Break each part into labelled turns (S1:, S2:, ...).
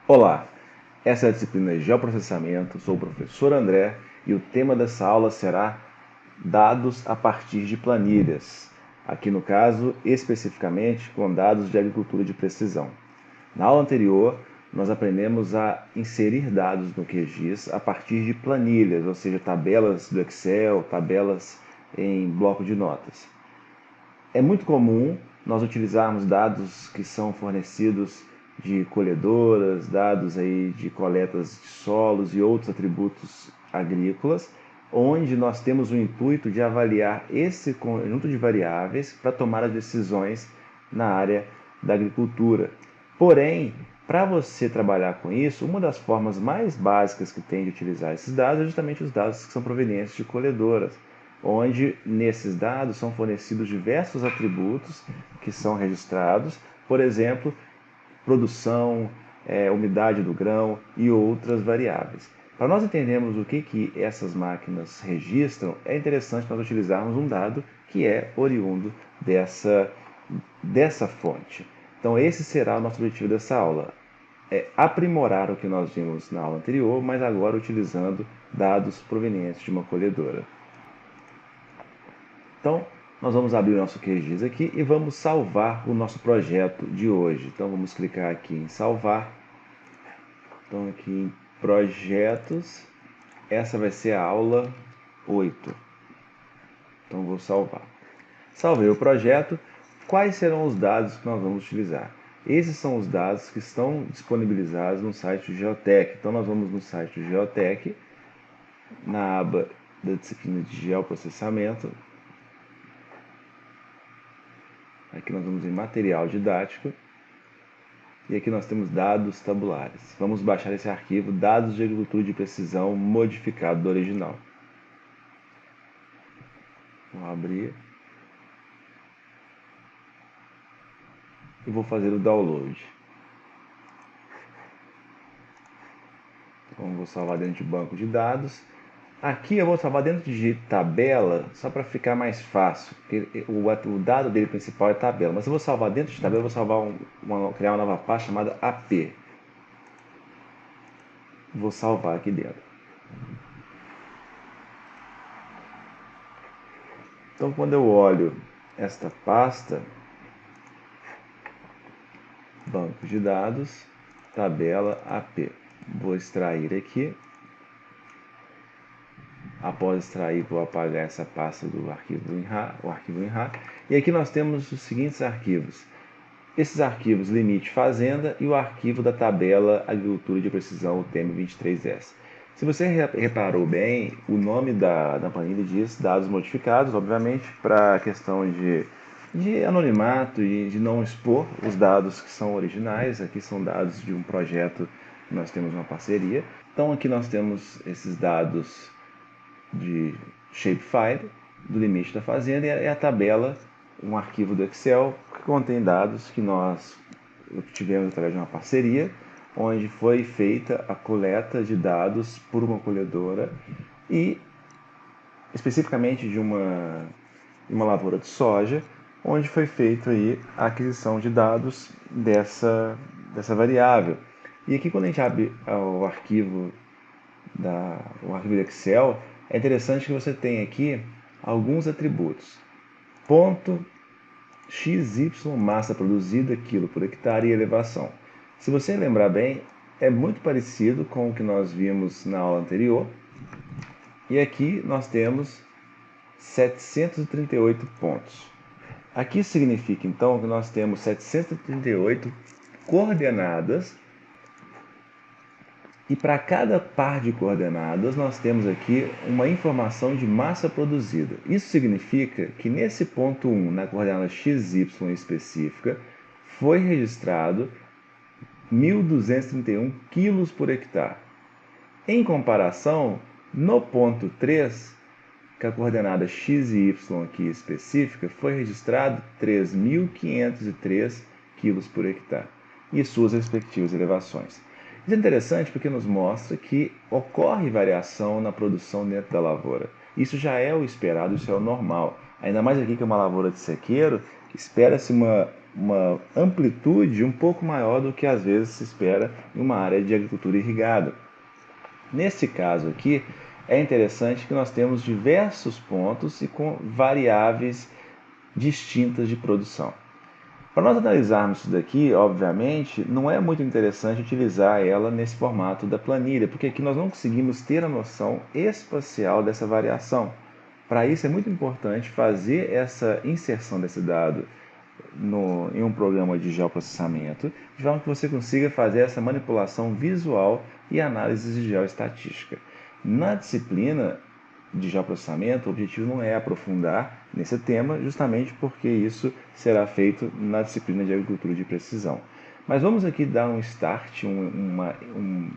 S1: Olá, essa é a disciplina Geoprocessamento, sou o professor André e o tema dessa aula será dados a partir de planilhas, aqui no caso especificamente com dados de agricultura de precisão. Na aula anterior, nós aprendemos a inserir dados no QGIS a partir de planilhas, ou seja, tabelas do Excel, tabelas em bloco de notas. É muito comum nós utilizarmos dados que são fornecidos de colhedoras, dados aí de coletas de solos e outros atributos agrícolas, onde nós temos o intuito de avaliar esse conjunto de variáveis para tomar as decisões na área da agricultura. Porém, para você trabalhar com isso, uma das formas mais básicas que tem de utilizar esses dados é justamente os dados que são provenientes de colhedoras, onde nesses dados são fornecidos diversos atributos que são registrados, por exemplo, produção, umidade do grão e outras variáveis. Para nós entendermos o que essas máquinas registram, é interessante nós utilizarmos um dado que é oriundo dessa fonte. Então esse será o nosso objetivo dessa aula, aprimorar o que nós vimos na aula anterior, mas agora utilizando dados provenientes de uma colhedora. Então, nós vamos abrir o nosso QGIS aqui e vamos salvar o nosso projeto de hoje. Então, vamos clicar aqui em salvar. Então, aqui em projetos, essa vai ser a aula 8. Então, vou salvar. Salvei o projeto. Quais serão os dados que nós vamos utilizar? Esses são os dados que estão disponibilizados no site do Geotech. Então, nós vamos no site do Geotech, na aba da disciplina de Geoprocessamento. Aqui nós vamos em material didático e aqui nós temos dados tabulares. Vamos baixar esse arquivo, dados de agricultura de precisão modificado do original. Vou abrir e vou fazer o download. Então vou salvar dentro de banco de dados. Aqui eu vou salvar dentro de tabela, só para ficar mais fácil, porque o dado dele principal é tabela, mas eu vou salvar dentro de tabela, eu vou salvar criar uma nova pasta chamada AP. Vou salvar aqui dentro. Então quando eu olho esta pasta, banco de dados, tabela AP, vou extrair aqui. Após extrair, vou apagar essa pasta do arquivo WinRAR. E aqui nós temos os seguintes arquivos. Esses arquivos limite fazenda e o arquivo da tabela agricultura de precisão, o TM23S. Se você reparou bem, o nome da planilha diz dados modificados, obviamente, para a questão de anonimato e de não expor os dados que são originais. Aqui são dados de um projeto que nós temos uma parceria. Então aqui nós temos esses dados de shapefile, do limite da fazenda, e a tabela, um arquivo do Excel que contém dados que nós tivemos através de uma parceria, onde foi feita a coleta de dados por uma colhedora e especificamente de uma lavoura de soja, onde foi feita aí a aquisição de dados dessa variável. E aqui quando a gente abre o arquivo do Excel, é interessante que você tenha aqui alguns atributos. Ponto, XY, massa produzida, quilo por hectare e elevação. Se você lembrar bem, é muito parecido com o que nós vimos na aula anterior. E aqui nós temos 738 pontos. Aqui significa então que nós temos 738 coordenadas. E para cada par de coordenadas, nós temos aqui uma informação de massa produzida. Isso significa que nesse ponto 1, na coordenada XY específica, foi registrado 1.231 quilos por hectare. Em comparação, no ponto 3, que a coordenada XY aqui específica, foi registrado 3.503 quilos por hectare e suas respectivas elevações. Isso é interessante porque nos mostra que ocorre variação na produção dentro da lavoura. Isso já é o esperado, isso é o normal. Ainda mais aqui que é uma lavoura de sequeiro, espera-se uma uma amplitude um pouco maior do que às vezes se espera em uma área de agricultura irrigada. Nesse caso aqui, é interessante que nós temos diversos pontos e com variáveis distintas de produção. Para nós analisarmos isso daqui, obviamente, não é muito interessante utilizar ela nesse formato da planilha, porque aqui nós não conseguimos ter a noção espacial dessa variação. Para isso é muito importante fazer essa inserção desse dado em um programa de geoprocessamento, de forma que você consiga fazer essa manipulação visual e análise de geoestatística. Na disciplina de geoprocessamento, o objetivo não é aprofundar nesse tema, justamente porque isso será feito na disciplina de agricultura de precisão. Mas vamos aqui dar um start, um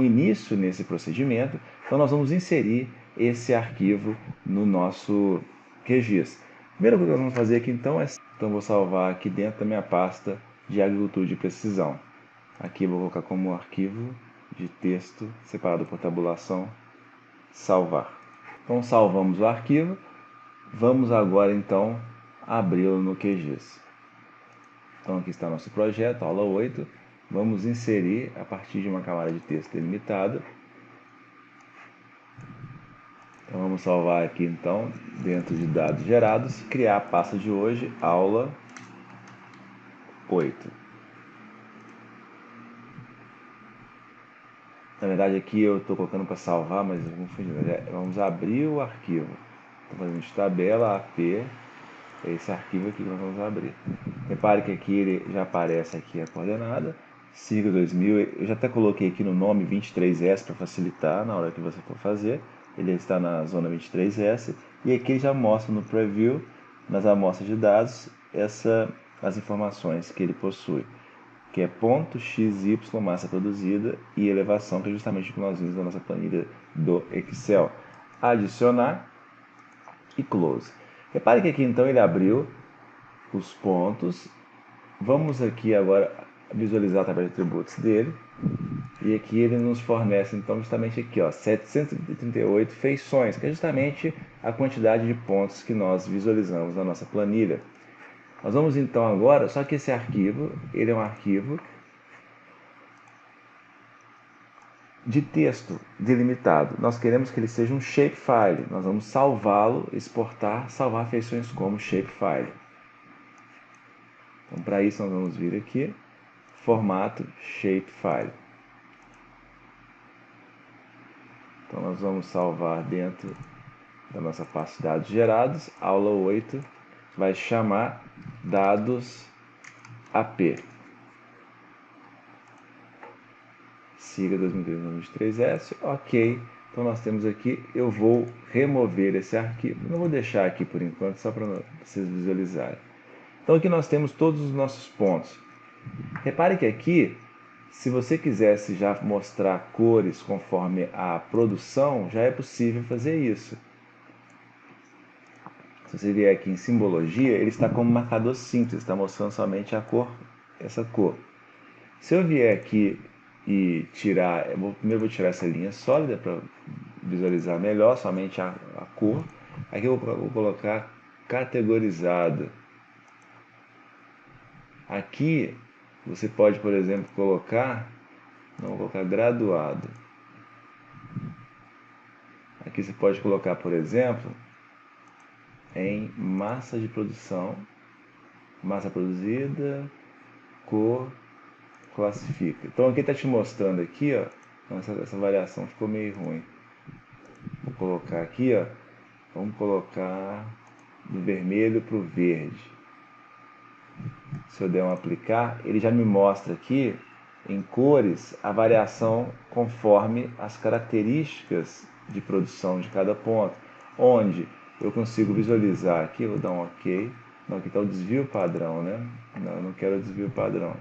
S1: início nesse procedimento. Então nós vamos inserir esse arquivo no nosso QGIS. A primeira coisa que nós vamos fazer aqui então é, vou salvar aqui dentro da minha pasta de agricultura de precisão. Aqui vou colocar como arquivo de texto separado por tabulação, salvar. Então salvamos o arquivo, vamos agora então abri-lo no QGIS. Então aqui está nosso projeto, aula 8, vamos inserir a partir de uma camada de texto delimitada. Então vamos salvar aqui então, dentro de dados gerados, criar a pasta de hoje, aula 8. Na verdade aqui eu estou colocando para salvar, mas vamos abrir o arquivo. Estou fazendo de tabela AP, é esse arquivo aqui que nós vamos abrir. Repare que aqui ele já aparece aqui a coordenada, sigla 2000, eu já até coloquei aqui no nome 23S para facilitar na hora que você for fazer. Ele está na zona 23S e aqui ele já mostra no preview, nas amostras de dados, as informações que ele possui, que é ponto, XY, massa produzida e elevação, que é justamente o que nós vimos na nossa planilha do Excel. Adicionar e close. Repare que aqui então ele abriu os pontos. Vamos aqui agora visualizar a tabela de atributos dele. E aqui ele nos fornece então justamente aqui, ó, 738 feições, que é justamente a quantidade de pontos que nós visualizamos na nossa planilha. Nós vamos então agora, só que esse arquivo, ele é um arquivo de texto delimitado. Nós queremos que ele seja um shapefile. Nós vamos salvá-lo, exportar, salvar feições como shapefile. Então, para isso, nós vamos vir aqui, formato shapefile. Então, nós vamos salvar dentro da nossa pasta de dados gerados, aula 8, vai chamar dados AP. Siga 2023S, ok. Então nós temos aqui, eu vou remover esse arquivo, não vou deixar aqui por enquanto, só para vocês visualizarem. Então aqui nós temos todos os nossos pontos. Repare que aqui, se você quisesse já mostrar cores conforme a produção, já é possível fazer isso. Se você vier aqui em simbologia, ele está como marcador simples, está mostrando somente a cor, essa cor. Se eu vier aqui e tirar, primeiro vou tirar essa linha sólida para visualizar melhor, somente a cor. Aqui eu vou colocar categorizado. Aqui você pode, por exemplo, colocar, não vou colocar graduado. Aqui você pode colocar, por exemplo, em massa de produção, massa produzida, cor, classifica. Então aqui está te mostrando aqui, ó, essa variação ficou meio ruim. Vou colocar aqui, ó, vamos colocar do vermelho para o verde. Se eu der um aplicar, ele já me mostra aqui em cores a variação conforme as características de produção de cada ponto, onde eu consigo visualizar aqui, vou dar um ok. Não, aqui está o desvio padrão, né? Não, eu não quero o desvio padrão.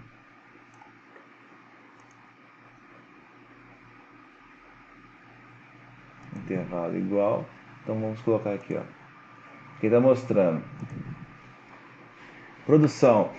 S1: Intervalo igual. Então vamos colocar aqui, ó. Aqui está mostrando produção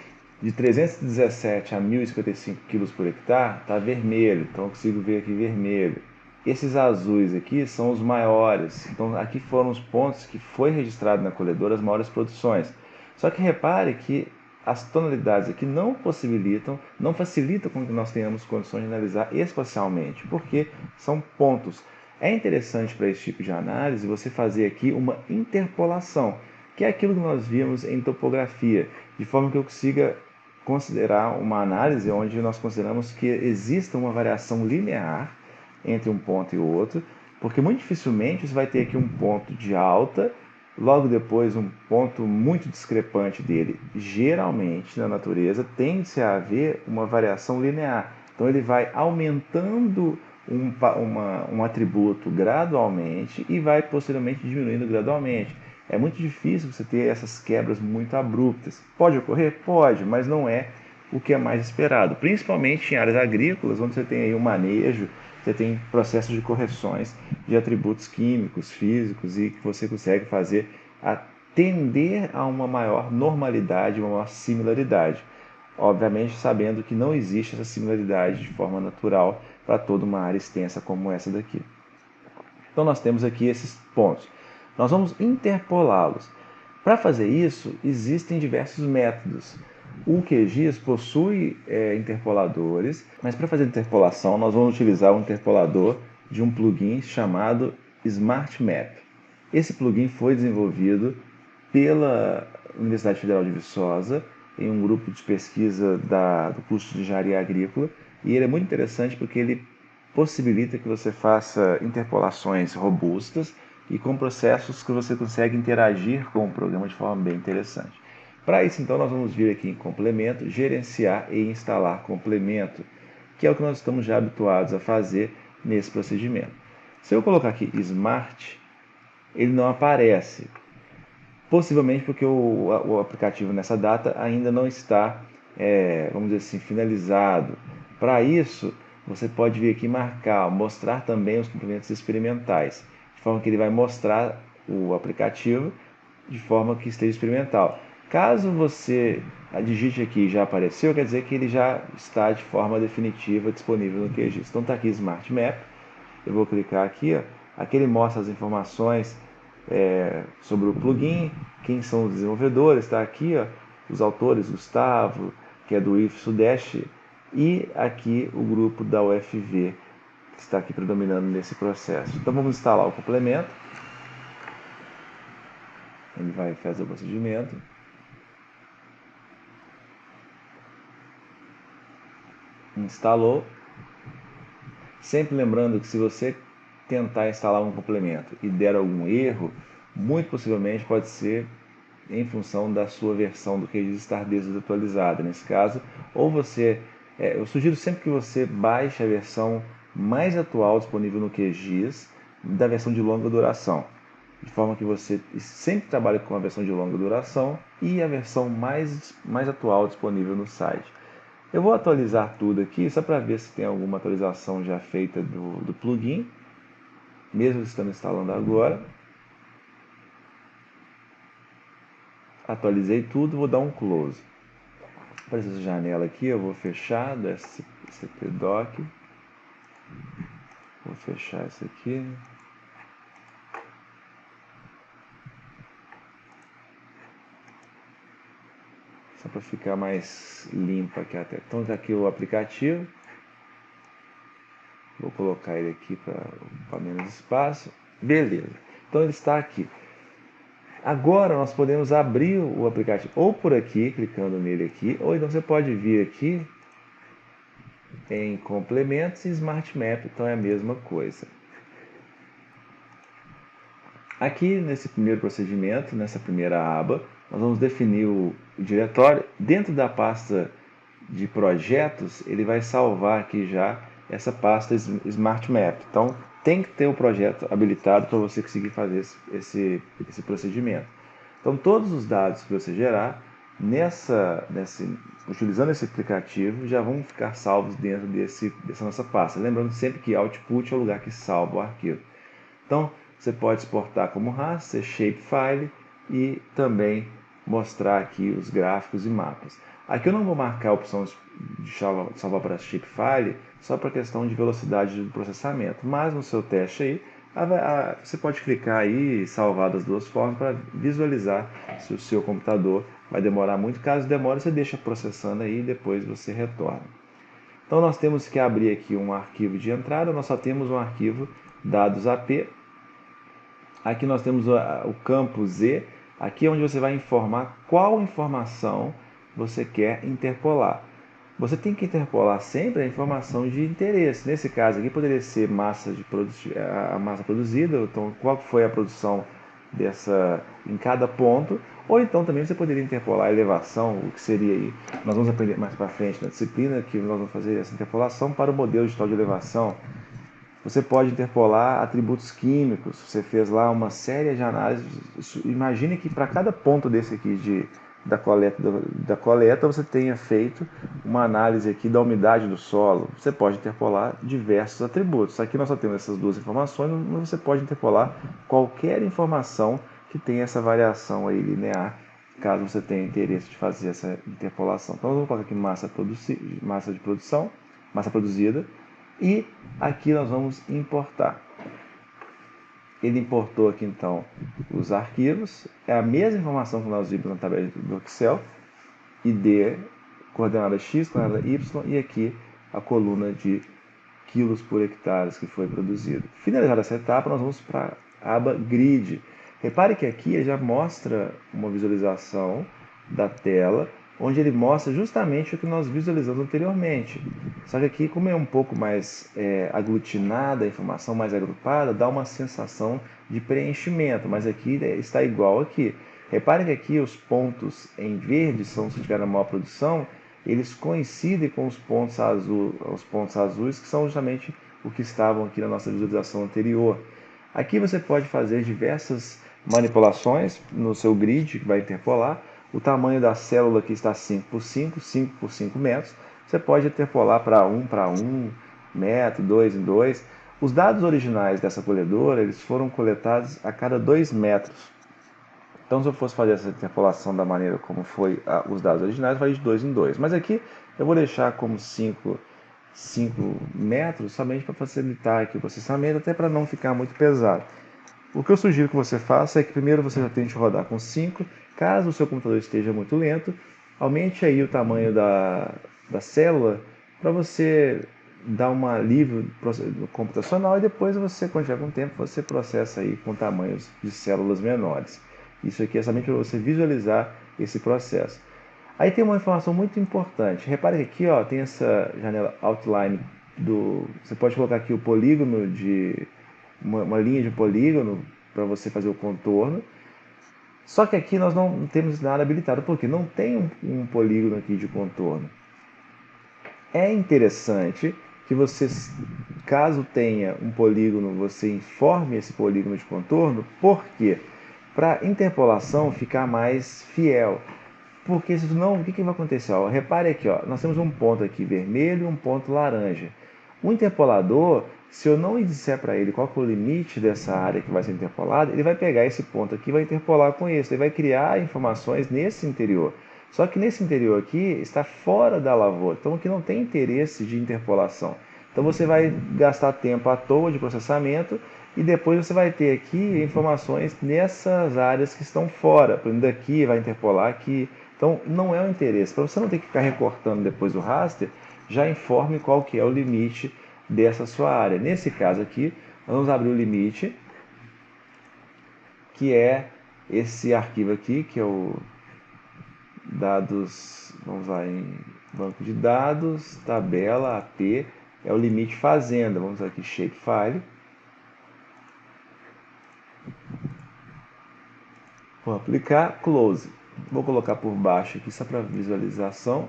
S1: de 317 a 1.055 kg por hectare, está vermelho. Então eu consigo ver aqui vermelho. Esses azuis aqui são os maiores. Então aqui foram os pontos que foi registrado na colhedora as maiores produções. Só que repare que as tonalidades aqui não possibilitam, não facilitam com que nós tenhamos condições de analisar espacialmente, porque são pontos. É interessante para esse tipo de análise você fazer aqui uma interpolação, que é aquilo que nós vimos em topografia, de forma que eu consiga considerar uma análise onde nós consideramos que exista uma variação linear entre um ponto e outro, porque muito dificilmente você vai ter aqui um ponto de alta, logo depois um ponto muito discrepante dele. Geralmente, na natureza, tende-se a haver uma variação linear. Então ele vai aumentando um atributo gradualmente e vai posteriormente diminuindo gradualmente. É muito difícil você ter essas quebras muito abruptas. Pode ocorrer? Pode, mas não é o que é mais esperado. Principalmente em áreas agrícolas, onde você tem aí um manejo, você tem processos de correções de atributos químicos, físicos, e que você consegue fazer atender a uma maior normalidade, uma maior similaridade. Obviamente sabendo que não existe essa similaridade de forma natural para toda uma área extensa como essa daqui. Então nós temos aqui esses pontos. Nós vamos interpolá-los. Para fazer isso, existem diversos métodos. O QGIS possui interpoladores, mas para fazer interpolação nós vamos utilizar um interpolador de um plugin chamado Smart Map. Esse plugin foi desenvolvido pela Universidade Federal de Viçosa, em um grupo de pesquisa do curso de Engenharia Agrícola, e ele é muito interessante porque ele possibilita que você faça interpolações robustas e com processos que você consegue interagir com o programa de forma bem interessante. Para isso, então, nós vamos vir aqui em complemento, gerenciar e instalar complemento, que é o que nós estamos já habituados a fazer nesse procedimento. Se eu colocar aqui Smart, ele não aparece, possivelmente porque o aplicativo nessa data ainda não está, vamos dizer assim, finalizado. Para isso, você pode vir aqui marcar, mostrar também os complementos experimentais, de forma que ele vai mostrar o aplicativo de forma que esteja experimental. Caso você digite aqui e já apareceu, quer dizer que ele já está de forma definitiva disponível no QGIS. Então está aqui Smart Map, eu vou clicar aqui, ó. Aqui ele mostra as informações sobre o plugin, quem são os desenvolvedores, está aqui, ó, os autores, Gustavo, que é do IF Sudeste, e aqui o grupo da UFV, que está aqui predominando nesse processo. Então vamos instalar o complemento. Ele vai fazer o procedimento. Instalou. Sempre lembrando que se você tentar instalar um complemento e der algum erro, muito possivelmente pode ser em função da sua versão do QGIS estar desatualizada. Nesse caso, ou eu sugiro sempre que você baixe a versão mais atual disponível no QGIS da versão de longa duração, de forma que você sempre trabalhe com a versão de longa duração e a versão mais atual disponível no site. Eu vou atualizar tudo aqui só para ver se tem alguma atualização já feita do plugin, mesmo estando instalando agora. Atualizei tudo, vou dar um close. Aparece essa janela aqui, eu vou fechar do SCP-Doc. Vou fechar isso aqui. Só para ficar mais limpa aqui até. Então está aqui o aplicativo. Vou colocar ele aqui para ocupar menos espaço. Beleza. Então ele está aqui. Agora nós podemos abrir o aplicativo ou por aqui, clicando nele aqui, ou então você pode vir aqui em complementos e Smart Map, então é a mesma coisa. Aqui nesse primeiro procedimento, nessa primeira aba, nós vamos definir o diretório. Dentro da pasta de projetos, ele vai salvar aqui já essa pasta Smart Map. Então tem que ter o projeto habilitado para você conseguir fazer esse procedimento. Então todos os dados que você gerar utilizando esse aplicativo já vão ficar salvos dentro dessa nossa pasta. Lembrando sempre que output é o lugar que salva o arquivo. Então você pode exportar como raster, shapefile e também mostrar aqui os gráficos e mapas. Aqui eu não vou marcar a opção de salvar para shapefile só para questão de velocidade do processamento, mas no seu teste aí Você pode clicar aí e salvar das duas formas para visualizar se o seu computador vai demorar muito. Caso demore, você deixa processando aí e depois você retorna. Então nós temos que abrir aqui um arquivo de entrada, nós só temos um arquivo dados AP. Aqui nós temos o campo Z, aqui é onde você vai informar qual informação você quer interpolar. Você tem que interpolar sempre a informação de interesse. Nesse caso aqui poderia ser a massa produzida, então qual foi a produção dessa em cada ponto, ou então também você poderia interpolar a elevação, o que seria aí. Nós vamos aprender mais para frente na disciplina que nós vamos fazer essa interpolação para o modelo digital de elevação. Você pode interpolar atributos químicos. Você fez lá uma série de análises. Imagine que para cada ponto desse aqui da coleta você tenha feito uma análise aqui da umidade do solo. Você pode interpolar diversos atributos. Aqui nós só temos essas duas informações, mas você pode interpolar qualquer informação que tenha essa variação aí linear, caso você tenha interesse de fazer essa interpolação. Então vamos colocar aqui massa de produção, massa produzida. E aqui nós vamos importar. Ele importou aqui então os arquivos. É a mesma informação que nós vimos na tabela do Excel. ID, coordenada X, coordenada Y e aqui a coluna de quilos por hectare que foi produzido. Finalizada essa etapa, nós vamos para a aba Grid. Repare que aqui ele já mostra uma visualização da tela, onde ele mostra justamente o que nós visualizamos anteriormente. Só que aqui, como é um pouco mais aglutinada, a informação mais agrupada, dá uma sensação de preenchimento, mas aqui está igual aqui. Repare que aqui os pontos em verde são os que tiveram a maior produção, eles coincidem com os pontos azuis, que são justamente o que estavam aqui na nossa visualização anterior. Aqui você pode fazer diversas manipulações no seu grid, que vai interpolar. O tamanho da célula aqui está 5 por 5, 5 por 5 metros. Você pode interpolar para 1 metro, 2 em 2. Os dados originais dessa colhedora, eles foram coletados a cada 2 metros. Então, se eu fosse fazer essa interpolação da maneira como foi os dados originais, vai de 2 em 2. Mas aqui eu vou deixar como 5 metros, somente para facilitar aqui o processamento, até para não ficar muito pesado. O que eu sugiro que você faça é que primeiro você já tente rodar com 5. Caso o seu computador esteja muito lento, aumente aí o tamanho da célula para você dar um alívio computacional e depois você, quando tiver com tempo, você processa aí com tamanhos de células menores. Isso aqui é somente para você visualizar esse processo. Aí tem uma informação muito importante. Repare que aqui ó, tem essa janela outline você pode colocar aqui o polígono de uma linha de polígono para você fazer o contorno. Só que aqui nós não temos nada habilitado, porque não tem um polígono aqui de contorno. É interessante que você, caso tenha um polígono, você informe esse polígono de contorno, porque para a interpolação ficar mais fiel. Porque senão, o que vai acontecer? Ó, repare aqui, ó, nós temos um ponto aqui vermelho e um ponto laranja. O interpolador, se eu não disser para ele qual é o limite dessa área que vai ser interpolada, ele vai pegar esse ponto aqui e vai interpolar com esse. Ele vai criar informações nesse interior. Só que nesse interior aqui está fora da lavoura, então aqui não tem interesse de interpolação. Então você vai gastar tempo à toa de processamento e depois você vai ter aqui informações nessas áreas que estão fora. Por exemplo, daqui vai interpolar aqui. Então não é o interesse. Para você não ter que ficar recortando depois o raster, já informe qual que é o limite dessa sua área. Nesse caso aqui, vamos abrir o limite, que é esse arquivo aqui, que é o dados, vamos lá em banco de dados, tabela, AP, é o limite fazenda. Vamos aqui, shapefile. Vou aplicar, close. Vou colocar por baixo aqui só para visualização.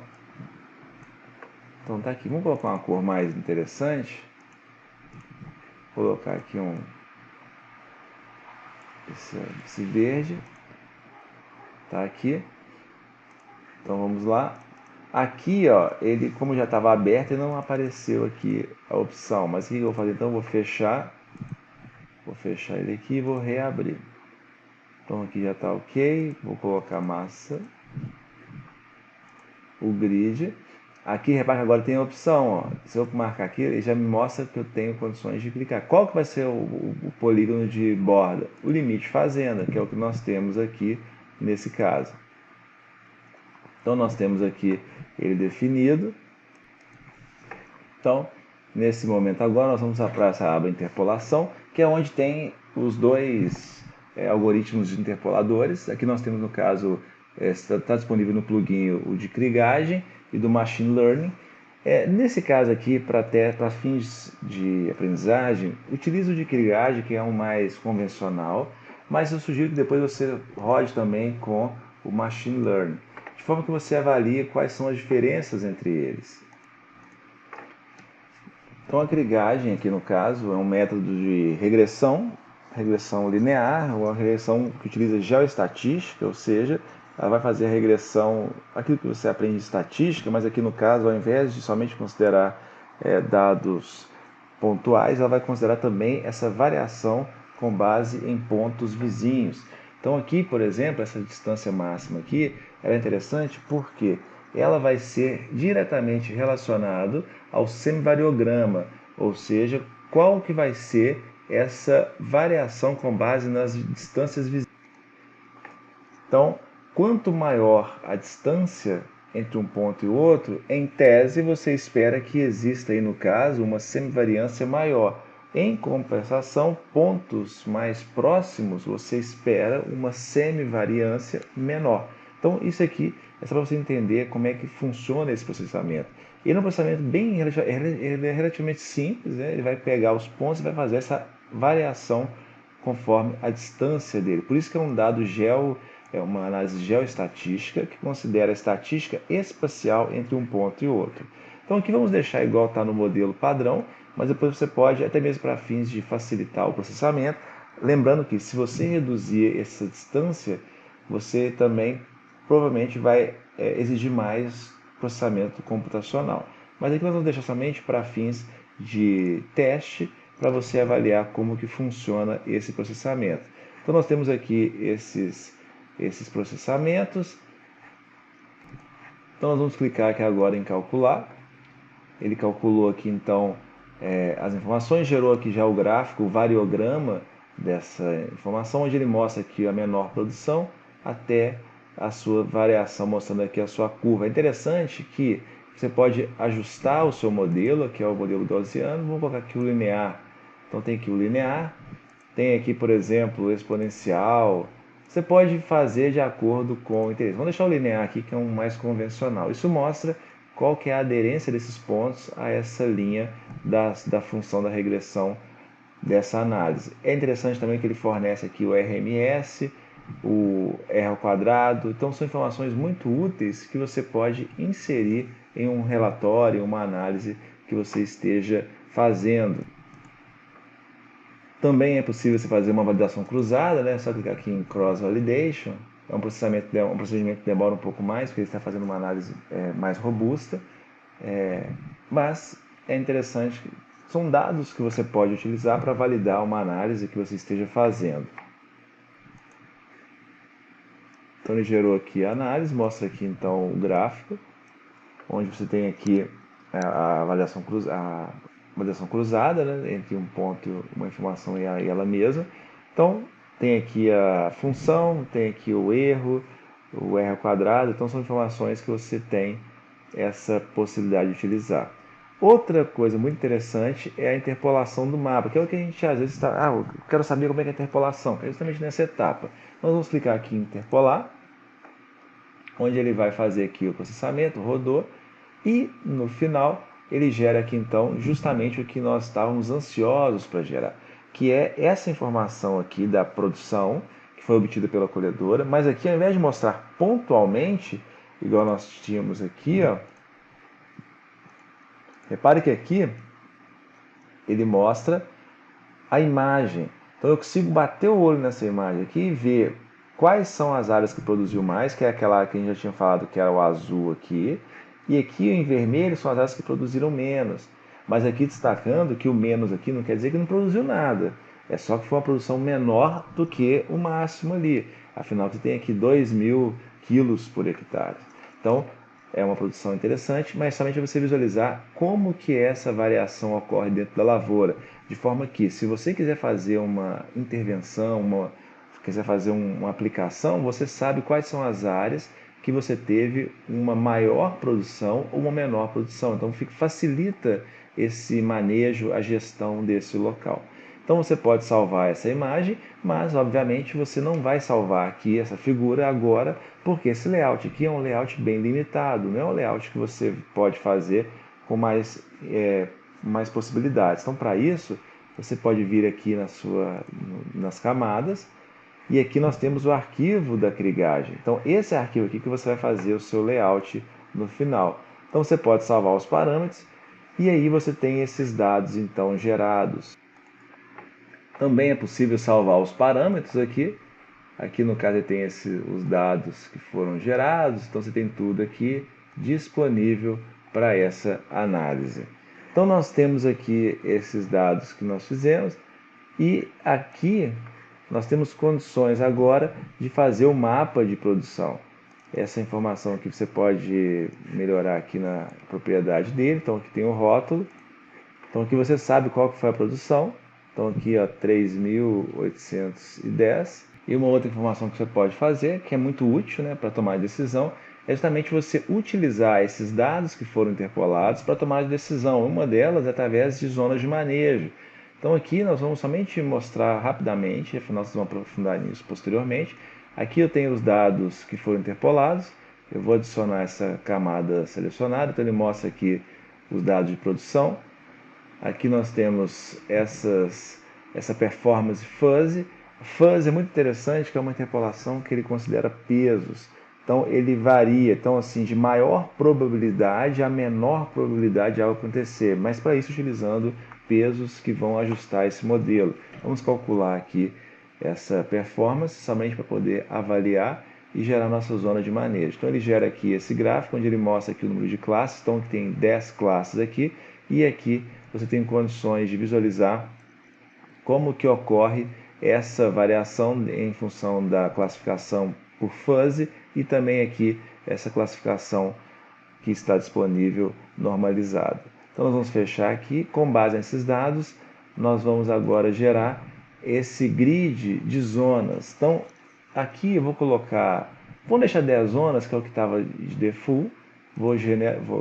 S1: Então tá aqui, vamos colocar uma cor mais interessante. Vou colocar aqui esse verde. Tá aqui. Então vamos lá. Aqui, ó, ele como já estava aberto, ele não apareceu aqui a opção. Mas o que eu vou fazer? Então eu vou fechar. Vou fechar ele aqui e vou reabrir. Então aqui já está ok. Vou colocar massa. O grid. Aqui, repara que agora tem a opção, ó. Se eu marcar aqui, ele já me mostra que eu tenho condições de clicar. Qual que vai ser o polígono de borda? O limite fazenda, que é o que nós temos aqui nesse caso. Então, nós temos aqui ele definido. Então, nesse momento agora, nós vamos para essa aba interpolação, que é onde tem os dois algoritmos de interpoladores. Aqui nós temos, no caso, está disponível no plugin o de krigagem e do machine learning. Nesse caso aqui, para fins de aprendizagem, utilize o de krigagem, que é um mais convencional, mas eu sugiro que depois você rode também com o machine learning, de forma que você avalie quais são as diferenças entre eles. Então, a krigagem aqui no caso é um método de regressão linear, uma regressão que utiliza geoestatística, ou seja, ela vai fazer a regressão, aquilo que você aprende de estatística, mas aqui no caso, ao invés de somente considerar dados pontuais, ela vai considerar também essa variação com base em pontos vizinhos. Então aqui, por exemplo, essa distância máxima aqui, ela é interessante porque ela vai ser diretamente relacionado ao semivariograma, ou seja, qual que vai ser essa variação com base nas distâncias vizinhas. Então, quanto maior a distância entre um ponto e outro, em tese você espera que exista aí no caso uma semivariância maior. Em compensação, pontos mais próximos você espera uma semivariância menor. Então, isso aqui é só para você entender como é que funciona esse processamento. Ele é um processamento ele é relativamente simples, né? Ele vai pegar os pontos e vai fazer essa variação conforme a distância dele. Por isso que é um dado uma análise geoestatística que considera a estatística espacial entre um ponto e outro. Então aqui vamos deixar igual está no modelo padrão, mas depois você pode, até mesmo para fins de facilitar o processamento, lembrando que se você reduzir essa distância, você também provavelmente vai exigir mais processamento computacional. Mas aqui nós vamos deixar somente para fins de teste, para você avaliar como que funciona esse processamento. Então nós temos aqui esses processamentos. Então nós vamos clicar aqui agora em calcular. Ele calculou aqui então as informações, gerou aqui já o gráfico, o variograma dessa informação, onde ele mostra aqui a menor produção até a sua variação, mostrando aqui a sua curva. É interessante que você pode ajustar o seu modelo, que é o modelo gaussiano. Vamos colocar aqui o linear. Então tem aqui o linear, tem aqui, por exemplo, o exponencial. Você pode fazer de acordo com o interesse. Vamos deixar o linear aqui, que é um mais convencional. Isso mostra qual que é a aderência desses pontos a essa linha da função da regressão dessa análise. É interessante também que ele fornece aqui o RMS, o R ao quadrado. Então são informações muito úteis que você pode inserir em um relatório, uma análise que você esteja fazendo. Também é possível você fazer uma validação cruzada, né? Só clicar aqui em Cross Validation. É um procedimento que demora um pouco mais, porque ele está fazendo uma análise mais robusta. Mas é interessante, são dados que você pode utilizar para validar uma análise que você esteja fazendo. Então ele gerou aqui a análise, mostra aqui então o gráfico, onde você tem aqui a avaliação cruzada, né, entre um ponto, uma informação e ela mesma. Então tem aqui a função, tem aqui o erro, o R ao quadrado. Então são informações que você tem essa possibilidade de utilizar. Outra coisa muito interessante é a interpolação do mapa, que é o que a gente às vezes está... eu quero saber como é que é a interpolação, é justamente nessa etapa. Nós vamos clicar aqui em interpolar, onde ele vai fazer aqui o processamento, rodou, e no final ele gera aqui então justamente o que nós estávamos ansiosos para gerar, que é essa informação aqui da produção, que foi obtida pela colhedora, mas aqui ao invés de mostrar pontualmente, igual nós tínhamos aqui, ó, repare que aqui ele mostra a imagem. Então eu consigo bater o olho nessa imagem aqui e ver quais são as áreas que produziu mais, que é aquela que a gente já tinha falado que era o azul aqui, e aqui em vermelho são as áreas que produziram menos. Mas aqui destacando que o menos aqui não quer dizer que não produziu nada, é só que foi uma produção menor do que o máximo ali. Afinal, você tem aqui 2.000 quilos por hectare. Então, é uma produção interessante, mas somente você visualizar como que essa variação ocorre dentro da lavoura, de forma que, se você quiser fazer uma intervenção, quiser fazer uma aplicação, você sabe quais são as áreas que você teve uma maior produção ou uma menor produção. Então facilita esse manejo, a gestão desse local. Então você pode salvar essa imagem, mas obviamente você não vai salvar aqui essa figura agora, porque esse layout aqui é um layout bem limitado, não é um layout que você pode fazer com mais possibilidades. Então para isso, você pode vir aqui nas camadas, e aqui nós temos o arquivo da crigagem. Então esse arquivo aqui que você vai fazer o seu layout no final. Então você pode salvar os parâmetros, e aí você tem esses dados então gerados. Também é possível salvar os parâmetros aqui. Aqui no caso tem os dados que foram gerados, então você tem tudo aqui disponível para essa análise. Então nós temos aqui esses dados que nós fizemos, e aqui nós temos condições agora de fazer o mapa de produção. Essa informação aqui você pode melhorar aqui na propriedade dele. Então aqui tem o rótulo. Então aqui você sabe qual que foi a produção. Então aqui 3.810. E uma outra informação que você pode fazer, que é muito útil, né, para tomar decisão, é justamente você utilizar esses dados que foram interpolados para tomar decisão. Uma delas é através de zonas de manejo. Então aqui nós vamos somente mostrar rapidamente, afinal vocês vão aprofundar nisso posteriormente. Aqui eu tenho os dados que foram interpolados, eu vou adicionar essa camada selecionada, então ele mostra aqui os dados de produção. Aqui nós temos essa performance fuzzy. Fuzzy é muito interessante, que é uma interpolação que ele considera pesos. Então ele varia, então assim, de maior probabilidade a menor probabilidade de algo acontecer, mas para isso utilizando pesos que vão ajustar esse modelo. Vamos calcular aqui essa performance somente para poder avaliar e gerar nossa zona de manejo. Então ele gera aqui esse gráfico, onde ele mostra aqui o número de classes, então tem 10 classes aqui, e aqui você tem condições de visualizar como que ocorre essa variação em função da classificação por fuzzy, e também aqui essa classificação que está disponível normalizada. Então nós vamos fechar aqui. Com base nesses dados, nós vamos agora gerar esse grid de zonas. Então aqui eu vou deixar 10 zonas, que é o que estava de default. Vou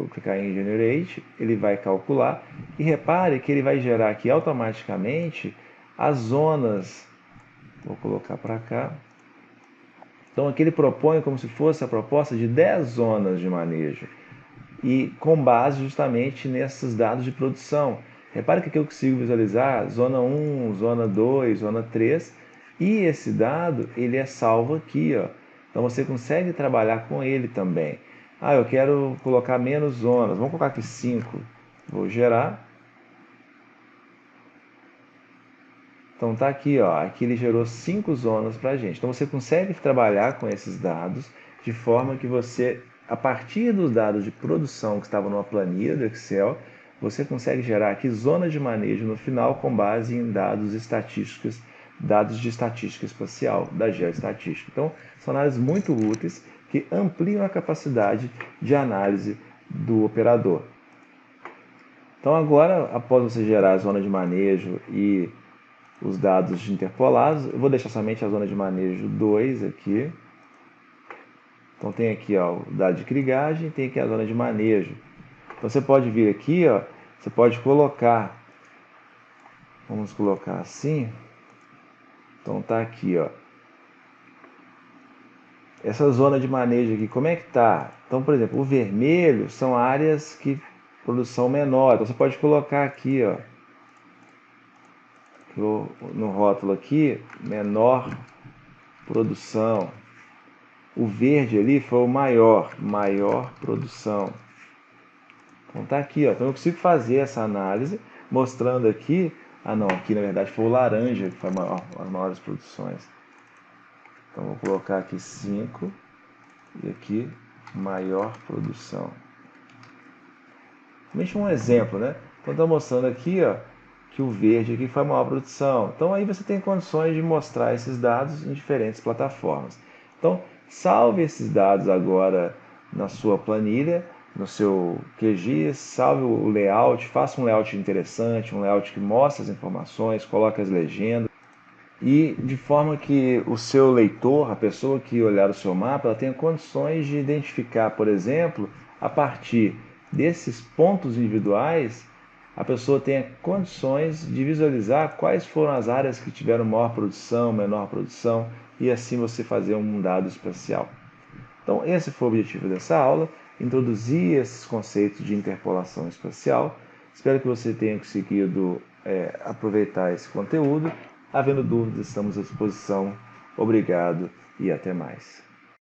S1: clicar em Generate, ele vai calcular, e repare que ele vai gerar aqui automaticamente as zonas. Vou colocar para cá. Então aqui ele propõe como se fosse a proposta de 10 zonas de manejo, e com base justamente nesses dados de produção. Repare que aqui eu consigo visualizar zona 1, zona 2, zona 3, e esse dado ele é salvo aqui, ó. Então você consegue trabalhar com ele também. Eu quero colocar menos zonas, vamos colocar aqui 5, vou gerar. Então tá aqui, ó, aqui ele gerou 5 zonas para a gente. Então você consegue trabalhar com esses dados de forma que você, a partir dos dados de produção que estavam numa planilha do Excel, você consegue gerar aqui zonas de manejo no final com base em dados estatísticos, dados de estatística espacial, da geoestatística. Então são análises muito úteis que ampliam a capacidade de análise do operador. Então agora, após você gerar a zona de manejo e os dados interpolados, eu vou deixar somente a zona de manejo 2 aqui. Então tem aqui, ó, o dado de crigagem, tem aqui a zona de manejo. Então você pode vir aqui, ó, você pode colocar, vamos colocar assim. Então tá aqui, ó, essa zona de manejo aqui, como é que tá? Então, por exemplo, o vermelho são áreas que produção menor. Então você pode colocar aqui, ó, no rótulo aqui, menor produção. O verde ali foi o maior produção. Então tá aqui, ó. Então eu consigo fazer essa análise mostrando aqui, aqui na verdade foi o laranja que foi as maiores produções. Então vou colocar aqui 5 e aqui maior produção. Somente um exemplo, né? Então estou mostrando aqui, ó, que o verde aqui foi a maior produção. Então aí você tem condições de mostrar esses dados em diferentes plataformas. Então salve esses dados agora na sua planilha, no seu QGIS, salve o layout, faça um layout interessante, um layout que mostre as informações, coloque as legendas, e de forma que o seu leitor, a pessoa que olhar o seu mapa, ela tenha condições de identificar, por exemplo, a partir desses pontos individuais, a pessoa tenha condições de visualizar quais foram as áreas que tiveram maior produção, menor produção, e assim você fazer um dado espacial. Então, esse foi o objetivo dessa aula, introduzir esses conceitos de interpolação espacial. Espero que você tenha conseguido aproveitar esse conteúdo. Havendo dúvidas, estamos à disposição. Obrigado e até mais.